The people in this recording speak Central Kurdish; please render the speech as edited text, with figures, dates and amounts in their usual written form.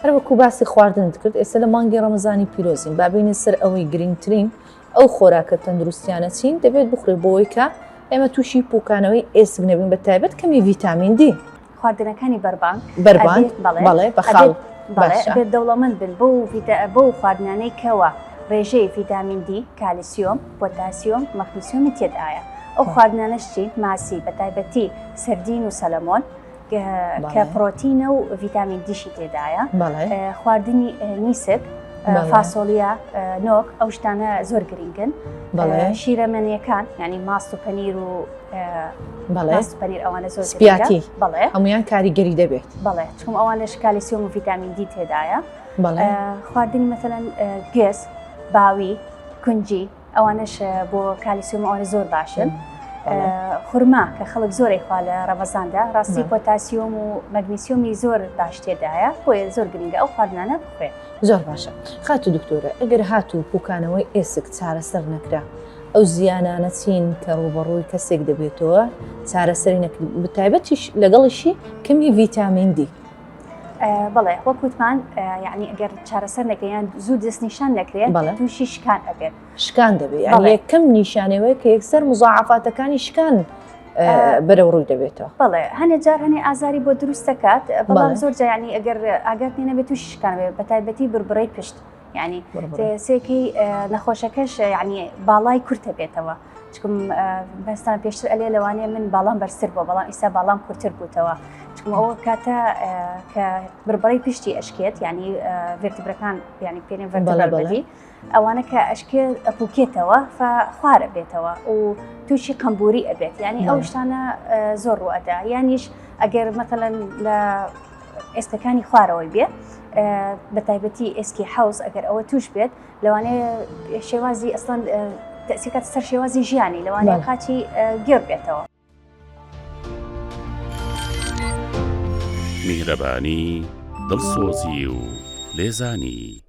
هەر وەکو باسی خواردنت کرد ئێستا لە مانگی ڕەمەزانی پیرۆزین با بینە سەر ئەوەی گرنگترین ئەو خۆراکە تەندروستیانە چین دەبێت بخورێ بۆەوەی کە ئێمە تووشی پوکانەوەی ئێسک نەبین بە تایبەت کەمی ڤیتامین دی خواردنەکانی بەربان بەڵێ بەخاڵ بێت دەوڵەمەند بن بۆ خواردنانەی کەوە ڕێژەی ڤیتامین دی، کالیسیۆم، پۆتاسیۆم، مەغنیسیۆمی تێدایە. ئەو خواردنانەش چین ماسی بە تایبەتی سەردین و سەلەمۆن کە پرۆتینە و ڤیتامین دیشی تێدایە. خواردنی نیسک، فاسۆلیا، نۆک ئەو شتانە زۆر گرنگن. شیرەمەنیەکان ینی ماست و پەنیر و ماست و پەنیر ئەوانە زۆر سپیاتی هەمویان کاریگەری دەبێت. بەڵێ چون ئەوانش کالیسیۆم و ڤیتامین دی تێدایە. خواردنی مەثەلەن گێز، باوی، کونجی ئەوانش بۆ کالیسیۆم ئەوانە زۆر باشن. خورما کە خەڵک زۆری خوا لە ڕەمەزاندا ڕاستی پۆتاسیۆم و مەگنیسیۆمی زۆر باش تێدایە بۆیە زۆر گرنگە ئەو خواردنانە بخوێ. زۆر باشە. خاتو دکتۆرە ئەگەر هاتوو پوکانەوەی ئێسک چارەسەر نەکرا ئەو زیانانە چین کە ڕوبەڕووی کەسێک دەبێتەوە چارەسەری نەکرد بتایبەتیش لەگەڵیشی کەمی ڤیتامین دی. بەڵێ وەکوتمان یعنی ئەگەر چارەسەر نەکەیان زوو دەستنیشان نەکرێت تووشی شکان ئەبێت. شکان دەبێت یەکەم نیشانەوەی کە یەکسەر مزاعافاتەکانی شکان بەرەو ڕووی دەبێتەوە. بەڵێ هەنێ جار هەنێ ئازاری بۆ دروست دەکات بەڵام زۆر جا ینی ئەگەر ئاگات نێنەبێت تووشی شکان بێت بە تایبەتی بربڕەی پشت ینی سێکەی نەخۆشەکەش ینی باڵای کورتە بێتەوە. چکم بەستان پێشتر ئەلێ لەوانەیە من باڵام بەرزتر بۆ بەڵام ئیستا باڵام کورتتر بووتەوە. چکم ئەوە کاتە کە بربڕەی پشتی ئەشکێت ینی ڤێرتبرەکان ینی پێێن ڤەرتبەردی ئەوانە کە ئەشکێ ئەپوکێتەوە خوارە بێتەوە و تووشی قەمبوری ئەبێت ینی ئەو شتانە زۆر ڕوئەدا یانیش ئەگەر مەثەڵەن لە ئێسکەکانی خوارەوەی بێت بە تایبەتی ئێسکی حەوز ئەگەر ئەوە توش بێت لەوانەیە شێوازی ئەسڵەن تەسیقەت سەر شێوازی ژیانی لەوانەیە قاچی گێڕ بێتەوە. میهرەبانی دڵسۆزی و لێزانی